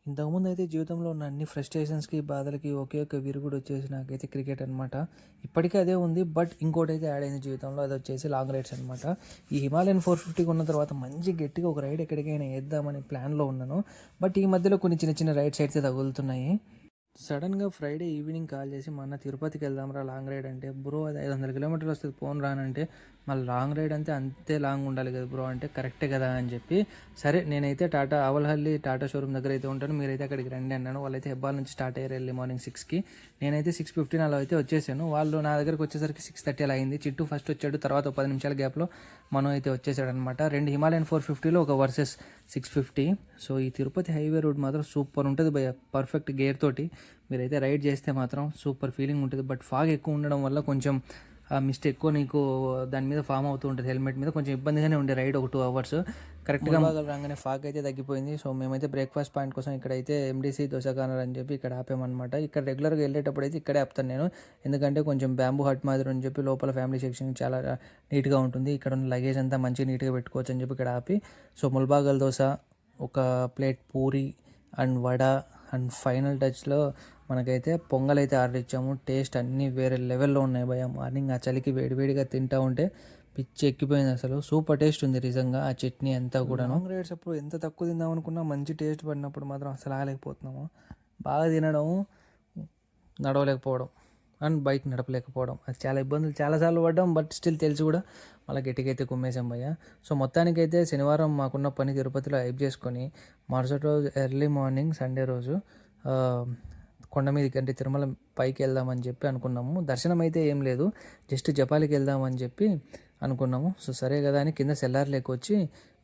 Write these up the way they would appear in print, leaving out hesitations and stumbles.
ఇంతకుముందు అయితే జీవితంలో ఉన్న అన్ని ఫ్రస్ట్రేషన్స్కి బాధలకి ఒకే ఒక విరుగుడు వచ్చేసి నాకైతే క్రికెట్ అనమాట. ఇప్పటికీ అదే ఉంది. బట్ ఇంకోటి అయితే యాడ్ అయింది జీవితంలో, అది వచ్చేసి లాంగ్ రైడ్స్ అనమాట. ఈ హిమాలయన్ 450 ఉన్న తర్వాత మంచి గట్టిగా ఒక రైడ్ ఎక్కడికైనా వేద్దామని ప్లాన్లో ఉన్నాను. బట్ ఈ మధ్యలో కొన్ని చిన్న చిన్న రైడ్స్ అయితే తగులుతున్నాయి. సడన్గా ఫ్రైడే ఈవినింగ్ కాల్ చేసి మా అన్న తిరుపతికి వెళ్దాంరా లాంగ్ రైడ్ అంటే, బ్రో అది 500 కిలోమీటర్లు వస్తుంది పోను రానంటే, మళ్ళీ లాంగ్ రైడ్ అంటే అంతే లాంగ్ ఉండాలి కదా బ్రో అంటే, కరెక్టే కదా అని చెప్పి, సరే నేనైతే టాటా ఆవల్హల్లి టాటా షోరూమ్ దగ్గర అయితే ఉంటాను, మీరైతే అక్కడికి రండి అన్నాను. వాళ్ళైతే హెబ్బాల్ నుంచి స్టార్ట్ అయ్యారు ఎర్లీ మార్నింగ్ 6కి. నేనైతే 6:15 అలా అయితే వచ్చేసాను. వాళ్ళు నా దగ్గరకు వచ్చేసరికి 6:30 అలా అయింది. చిట్టు ఫస్ట్ వచ్చాడు, తర్వాత 10 నిమిషాల గ్యాప్లో మనం అయితే వచ్చేసాడు అనమాట. 2 హిమాలయన్ 450లో ఒక వర్సెస్ 650. సో ఈ తిరుపతి హైవే రోడ్ మాత్రం సూపర్ ఉంటుంది భయ, పర్ఫెక్ట్ గేర్ తోటి మీరైతే రైడ్ చేస్తే మాత్రం సూపర్ ఫీలింగ్ ఉంటుంది. బట్ ఫాగ్ ఎక్కువ ఉండడం వల్ల కొంచెం మిస్ట్ ఎక్కువ నీకు దాని మీద ఫామ్ అవుతూ ఉంటుంది, హెల్మెట్ మీద కొంచెం ఇబ్బందిగానే ఉండే రైడ్ ఒక 2 అవర్స్. కరెక్ట్గా రాగానే ఫాగ్ అయితే తగ్గిపోయింది. సో మేమైతే బ్రేక్ఫాస్ట్ పాయింట్ కోసం ఇక్కడైతే ఎండిసి దోశ కార్నర్ అని చెప్పి ఇక్కడ ఆపామన్నమాట. ఇక్కడ రెగ్యులర్గా వెళ్ళేటప్పుడు అయితే ఇక్కడే ఆపుతాను నేను, ఎందుకంటే కొంచెం బ్యాంబూ హట్ మాదిరి అని చెప్పి లోపల ఫ్యామిలీ సెక్షన్ చాలా నీట్గా ఉంటుంది. ఇక్కడ ఉన్న లగేజ్ అంతా మంచిగా నీట్గా పెట్టుకోవచ్చు అని చెప్పి ఇక్కడ ఆపి, సో ముల్బాగల్ దోశ, ఒక plate puri and vada, and final టచ్లో మనకైతే పొంగల్ అయితే ఆర్డర్ ఇచ్చాము. టేస్ట్ అన్నీ వేరే లెవెల్లో ఉన్నాయి భయ. మార్నింగ్ ఆ చలికి వేడివేడిగా తింటూ ఉంటే పిచ్చి ఎక్కిపోయింది అసలు. సూపర్ టేస్ట్ ఉంది నిజంగా ఆ చట్నీ అంతా కూడా. లాంగ్ రైడ్స్ అప్పుడు ఎంత తక్కువ తిందాం అనుకున్నా మంచి టేస్ట్ పడినప్పుడు మాత్రం అసలు ఆగలేకపోతున్నాము. బాగా తినడం, నడవలేకపోవడం అండ్ బైక్ నడపలేకపోవడం, అది చాలా ఇబ్బందులు చాలాసార్లు పడ్డాం. బట్ స్టిల్ తెలిసి కూడా మళ్ళీ గట్టికైతే కుమ్మేసాం భయ్య. సో మొత్తానికైతే శనివారం మాకున్న పని తిరుపతిలో హైప్ చేసుకొని మరుసటి రోజు ఎర్లీ మార్నింగ్ సండే రోజు కొండ మీదకి అంటే తిరుమల పైకి వెళ్దామని చెప్పి అనుకున్నాము. దర్శనం అయితే ఏం లేదు, జస్ట్ జపాలికి వెళ్దామని చెప్పి అనుకున్నాము. సో సరే కదా అని కింద సెల్లార్ లేకొచ్చి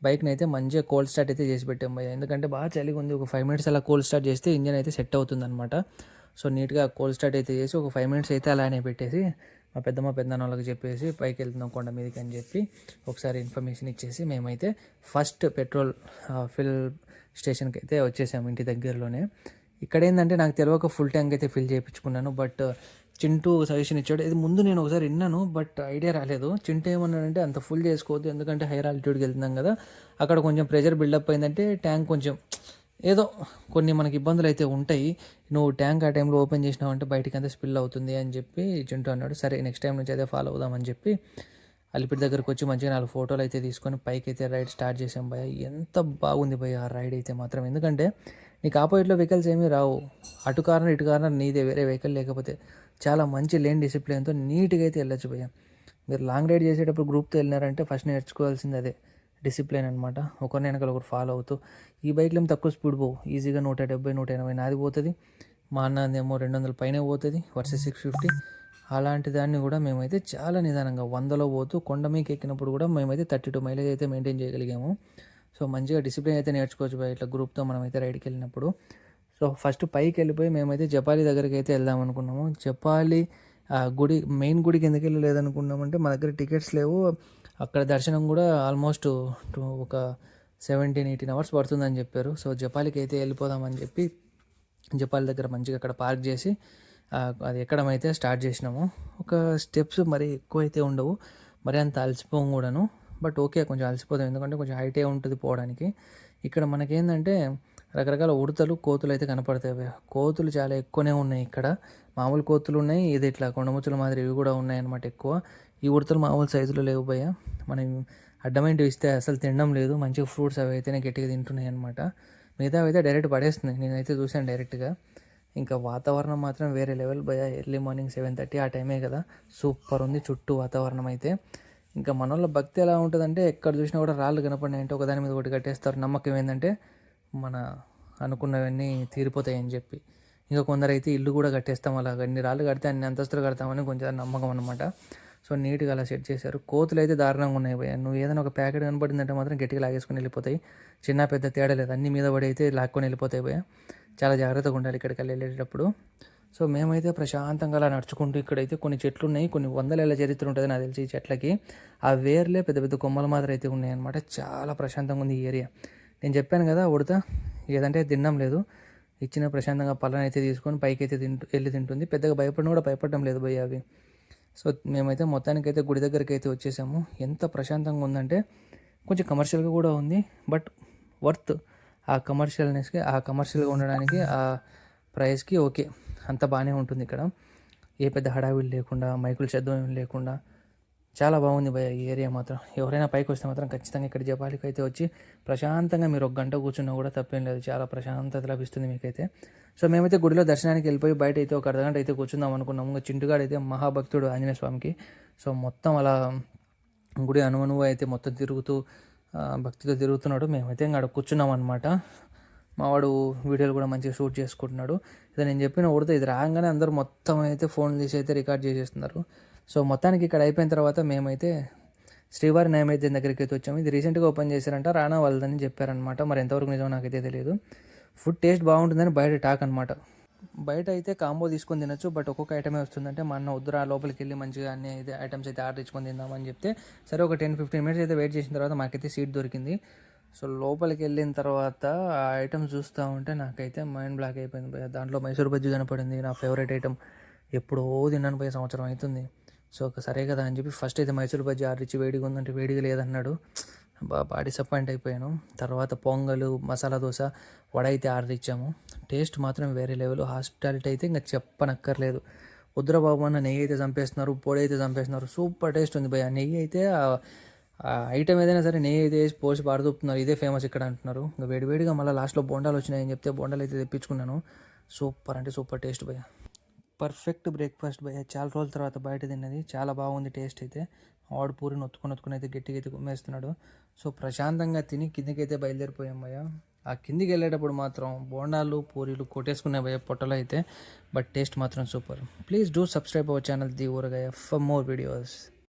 బైక్ని అయితే మంచిగా కోల్డ్ స్టార్ట్ అయితే చేసి పెట్టాం భయ్య. ఎందుకంటే బాగా చలిగా ఉంది, ఒక 5 మినిట్స్ అలా కోల్డ్ స్టార్ట్ చేస్తే ఇంజన్ అయితే సెట్ అవుతుంది అనమాట. సో నీట్గా కోల్డ్ స్టార్ట్ అయితే చేసి ఒక 5 మినిట్స్ అయితే అలానే పెట్టేసి మా పెద్దనాన్న వాళ్ళకి చెప్పేసి పైకి వెళ్తున్నాం కొండ మీదకి అని చెప్పి ఒకసారి ఇన్ఫర్మేషన్ ఇచ్చేసి మేమైతే ఫస్ట్ పెట్రోల్ ఫిల్ స్టేషన్కి అయితే వచ్చేసాము ఇంటి దగ్గరలోనే. ఇక్కడ ఏంటంటే నాకు తెలియక ఫుల్ ట్యాంక్ అయితే ఫిల్ చేయించుకున్నాను. బట్ చింటూ సజెషన్ ఇచ్చాడు, ఇది ముందు నేను ఒకసారి విన్నాను బట్ ఐడియా రాలేదు. చింటూ ఏమన్నాడంటే అంత ఫుల్ చేసుకోవద్దు, ఎందుకంటే హైర్ ఆల్టిట్యూడ్కి వెళ్తున్నాం కదా, అక్కడ కొంచెం ప్రెషర్ బిల్డప్ అయిందంటే ట్యాంక్ కొంచెం ఏదో కొన్ని మనకి ఇబ్బందులు అయితే ఉంటాయి, నువ్వు ట్యాంక్ ఆ టైంలో ఓపెన్ చేసినావు అంటే బయటికి అంతా స్పిల్ అవుతుంది అని చెప్పి చింటూ అన్నాడు. సరే నెక్స్ట్ టైం నుంచి అదే ఫాలో అవుదామని చెప్పి అలిపిరి దగ్గరకు వచ్చి మంచిగా 4 ఫోటోలు అయితే తీసుకొని పైకి అయితే రైడ్ స్టార్ట్ చేసాం భయ. ఎంత బాగుంది భయ ఆ రైడ్ అయితే మాత్రం, ఎందుకంటే నీకు ఆపోజిట్లో వెహికల్స్ ఏమీ రావు, అటు కార్నర్ ఇటు కార్నర్ నీదే, వేరే వెహికల్ లేకపోతే చాలా మంచి లేన్ డిసిప్లిన్తో నీట్గా అయితే వెళ్ళొచ్చు భయ్య. మీరు లాంగ్ రైడ్ చేసేటప్పుడు గ్రూప్తో వెళ్ళినారంటే ఫస్ట్ నేర్చుకోవాల్సింది అదే డిసిప్లిన్ అనమాట. ఒకరిని వెనకాల ఒకరు ఫాలో అవుతూ. ఈ బైక్లో ఏమి తక్కువ స్పీడ్ పోవు, ఈజీగా 170 180 నాది పోతుంది, మా అన్నదేమో 200 పైనే పోతుంది వర్సెస్ 650. అలాంటి దాన్ని కూడా మేమైతే చాలా నిదానంగా 100లో పోతూ కొండ మీకు ఎక్కినప్పుడు కూడా మేమైతే 32 మైలేజ్ అయితే మెయింటైన్ చేయగలిగాము. సో మంచిగా డిసిప్లిన్ అయితే నేర్చుకోవచ్చు భయ ఇట్లా గ్రూప్తో మనమైతే రైడ్కి వెళ్ళినప్పుడు. సో ఫస్ట్ పైకి వెళ్ళిపోయి మేమైతే జపాలి దగ్గరికి అయితే వెళ్దాం అనుకున్నాము. జపాలి గుడి మెయిన్ గుడికి ఎందుకు వెళ్ళలేదనుకున్నామంటే మా దగ్గర టికెట్స్ లేవు, అక్కడ దర్శనం కూడా ఆల్మోస్ట్ ఒక 17-18 అవర్స్ పడుతుందని చెప్పారు. సో జపాలికి అయితే వెళ్ళిపోదామని చెప్పి జపాలి దగ్గర మంచిగా అక్కడ పార్క్ చేసి అది ఎక్కడం అయితే స్టార్ట్ చేసినాము. ఒక స్టెప్స్ మరి ఎక్కువ అయితే ఉండవు, మరి అంత అలసిపోం కూడాను. బట్ ఓకే కొంచెం అలసిపోతాం, ఎందుకంటే కొంచెం హైటే ఉంటుంది పోవడానికి. ఇక్కడ మనకేంటంటే రకరకాల ఉడతలు కోతులు అయితే కనపడతాయి. కోతులు చాలా ఎక్కువనే ఉన్నాయి ఇక్కడ, మామూలు కోతులు ఉన్నాయి, ఇది ఇట్లా కొండముచ్చుల మాదిరి ఇవి కూడా ఉన్నాయి అన్నమాట ఎక్కువ. ఈ ఉడతలు మామూలు సైజులో లేవు భయ్య, మనం అడ్డమైనవి ఇస్తే అసలు తినడం లేదు, మంచిగా ఫ్రూట్స్ అవి అయితేనే గట్టిగా తింటున్నాయి అనమాట. మిగతా అయితే డైరెక్ట్ పడేస్తున్నాయి, నేనైతే చూశాను డైరెక్ట్గా. ఇంకా వాతావరణం మాత్రం వేరే లెవెల్ భయ. ఎర్లీ మార్నింగ్ 7:30 ఆ టైమే కదా, సూపర్ ఉంది చుట్టూ వాతావరణం అయితే. ఇంకా మన వాళ్ళ భక్తి ఎలా ఉంటుందంటే ఎక్కడ చూసినా కూడా రాళ్ళు కనపడినాయంటే ఒకదాని మీద ఒకటి కట్టేస్తారు. నమ్మకం ఏంటంటే మన అనుకున్నవన్నీ తీరిపోతాయని చెప్పి. ఇంకా కొందరైతే ఇల్లు కూడా కట్టేస్తాం, అలా అన్ని రాళ్ళు కడితే అన్ని అంతస్తులు కడతామని కొంచెం నమ్మకం అనమాట. సో నీట్గా అలా సెట్ చేశారు. కోతులు అయితే దారుణంగా ఉన్నాయి భయ్య, నువ్వు ఏదైనా ఒక ప్యాకెట్ కనపడిందంటే మాత్రం గట్టిగా లాగేసుకొని వెళ్ళిపోతాయి, చిన్న పెద్ద తేడా లేదు, అన్ని మీద పడి అయితే లాక్కొని వెళ్ళిపోతాయి భయ్య. చాలా జాగ్రత్తగా ఉండాలి ఇక్కడికి వెళ్ళేటప్పుడు. సో మేమైతే ప్రశాంతంగా అలా నడుచుకుంటూ, ఇక్కడైతే కొన్ని చెట్లు ఉన్నాయి, కొన్ని 100 ఏళ్ళ చరిత్ర ఉంటుంది నాకు తెలిసి ఈ చెట్లకి. ఆ వేర్లే పెద్ద పెద్ద కొమ్మల మాదిరి అయితే ఉన్నాయన్నమాట. చాలా ప్రశాంతంగా ఉంది ఈ ఏరియా. నేను చెప్పాను కదా ఉడత ఏదంటే తినడం లేదు, ఇచ్చిన ప్రశాంతంగా పళ్ళని అయితే తీసుకొని పైకి అయితే వెళ్ళి తింటుంది. పెద్దగా భయపడిన కూడా భయపడడం లేదు భయ్య అవి. సో మేమైతే మొత్తానికైతే గుడి దగ్గరికి అయితే వచ్చేసాము. ఎంత ప్రశాంతంగా ఉందంటే కొంచెం కమర్షియల్గా కూడా ఉంది, బట్ వర్త్. ఆ కమర్షియల్నెస్కి, ఆ కమర్షియల్గా ఉండడానికి, ఆ ప్రైస్కి ఓకే, అంత బాగానే ఉంటుంది ఇక్కడ. ఏ పెద్ద హడావిడి లేకుండా, మైకుల శబ్దం లేకుండా చాలా బాగుంది భయ్య ఈ ఏరియా మాత్రం. ఎవరైనా పైకి వస్తే మాత్రం ఖచ్చితంగా ఇక్కడ జపాలికి అయితే వచ్చి ప్రశాంతంగా మీరు ఒక గంట కూర్చున్నా కూడా తప్పేం లేదు. చాలా ప్రశాంతత లభిస్తుంది మీకైతే. సో మేమైతే గుడిలో దర్శనానికి వెళ్ళిపోయి బయట అయితే ఒక అర్ధగంట అయితే కూర్చుందాం అనుకున్నాము. ఇంకా చింటుగాడు అయితే మహాభక్తుడు ఆంజనేయ స్వామికి. సో మొత్తం అలా గుడి అనువనువు అయితే మొత్తం తిరుగుతూ భక్తితో తిరుగుతున్నాడు. మేమైతే ఇంకా అక్కడ కూర్చున్నాం అనమాట. మావాడు వీడియోలు కూడా మంచిగా షూట్ చేసుకుంటున్నాడు. ఇది నేను చెప్పిన ఊరితో ఇది రాగానే అందరూ మొత్తం అయితే ఫోన్ తీసి అయితే రికార్డ్ చేసేస్తున్నారు. సో మొత్తానికి ఇక్కడ అయిపోయిన తర్వాత మేమైతే శ్రీవారి నైవేద్యం దగ్గరికి అయితే వచ్చాము. ఇది రీసెంట్గా ఓపెన్ చేశారంట, రానా వాళ్ళదని చెప్పారనమాట. మరి ఎంతవరకు నిజమో నాకైతే తెలియదు. ఫుడ్ టేస్ట్ బాగుంటుందని బయట టాక్ అనమాట. బయట అయితే కాంబో తీసుకొని తినొచ్చు, బట్ ఒక్కొక్క ఐటమే వస్తుందంటే మా అన్న వద్దురా లోపలికి వెళ్ళి మంచిగా అన్ని అయితే ఐటమ్స్ అయితే ఆర్డర్ ఇచ్చుకొని తిందామని చెప్తే సరే ఒక 10-15 మినిట్స్ అయితే వెయిట్ చేసిన తర్వాత మాకైతే సీట్ దొరికింది. సో లోపలికి వెళ్ళిన తర్వాత ఆ ఐటమ్ చూస్తూ ఉంటే నాకైతే మైండ్ బ్లాక్ అయిపోయింది భయ్య. దాంట్లో మైసూర్ బజ్జీ కనపడింది, నా ఫేవరెట్ ఐటమ్. ఎప్పుడో తిన్నాను భయ్య, సంవత్సరం అవుతుంది. సో సరే కదా అని చెప్పి ఫస్ట్ అయితే మైసూర్ బజ్జీ ఆర్డర్ ఇచ్చి వేడిగా ఉందంటే వేడిగా లేదన్నాడు. బాగా డిసప్పాయింట్ అయిపోయాను. తర్వాత పొంగలు, మసాలా దోశ, వడ అయితే ఆర్డర్ ఇచ్చాము. టేస్ట్ మాత్రం వేరే లెవెల్. హాస్పిటాలిటీ అయితే ఇంకా చెప్పనక్కర్లేదు. వద్దురా బాబు అన్న నెయ్యి అయితే చంపేస్తున్నారు, పొడి అయితే చంపేస్తున్నారు. సూపర్ టేస్ట్ ఉంది భయ్య. నెయ్యి అయితే ఆ ఐటమ్ ఏదైనా సరే నెయ్యి అయితే వేసి పోసి పారదూపుతున్నారు. ఇదే ఫేమస్ ఇక్కడ అంటున్నారు. ఇంకా వేడివేడిగా మళ్ళీ లాస్ట్లో బోండాలు వచ్చినాయని చెప్తే బోండాలు అయితే తెప్పించుకున్నాను. సూపర్ అంటే సూపర్ టేస్ట్ భయ్య. పర్ఫెక్ట్ బ్రేక్ఫాస్ట్ భయ్య. చాలా రోజుల తర్వాత బయట తిన్నది. చాలా బాగుంది టేస్ట్ అయితే. ఆడు పూరి నొత్తుకొని అయితే గట్టిగా అయితే కుమ్మేస్తున్నాడు. సో ప్రశాంతంగా తిని కిందికి అయితే బయలుదేరిపోయాం భయ్య. ఆ కిందికి వెళ్ళేటప్పుడు మాత్రం బోండాలు పూరీలు కొట్టేసుకునే భయ్య పొట్టలో అయితే. బట్ టేస్ట్ మాత్రం super. Please do subscribe our channel the ఊరగాయ ఫర్ మోర్ వీడియోస్.